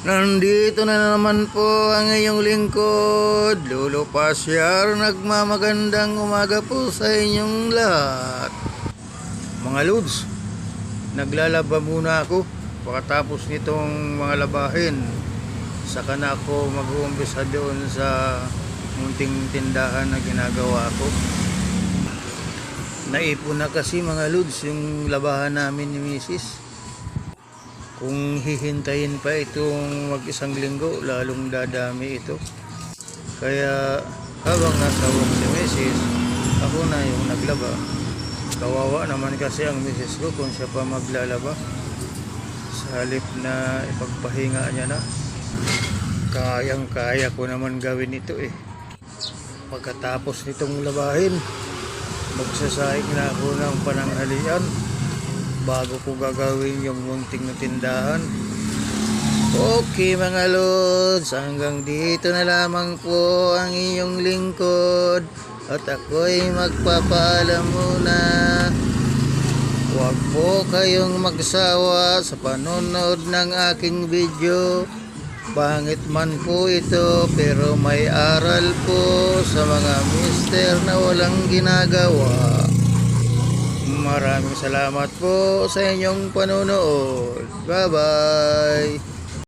Nandito na naman po ang iyong lingkod, Lolo Pasyar. Nagmamagandang umaga po sa inyong lahat. Mga lods, naglalaba muna ako. Pagkatapos nitong mga labahin, saka na ako mag-uumpisa doon sa munting tindahan na ginagawa ko. Naipon na kasi mga lods yung labahan namin ni Mrs. Kung hihintayin pa itong mag-isang linggo, lalong dadami ito. Kaya habang nasa work si Mrs., ako na yung naglaba. Kawawa naman kasi ang Mrs. ko kung siya pa maglalaba. Sa halip na ipagpahinga niya na, kayang-kaya ko naman gawin ito eh. Pagkatapos nitong labahin, magsasaing na ako ng pananghalian bago ko gagawin yung munting na tindahan. Okay mga lods, hanggang dito na lamang po ang iyong lingkod at ako'y magpapaalam muna. Huwag po kayong magsawa sa panonood ng aking video. Pangit man po ito pero may aral po sa mga mister na walang ginagawa. Maraming salamat po sa inyong panonood. Bye-bye!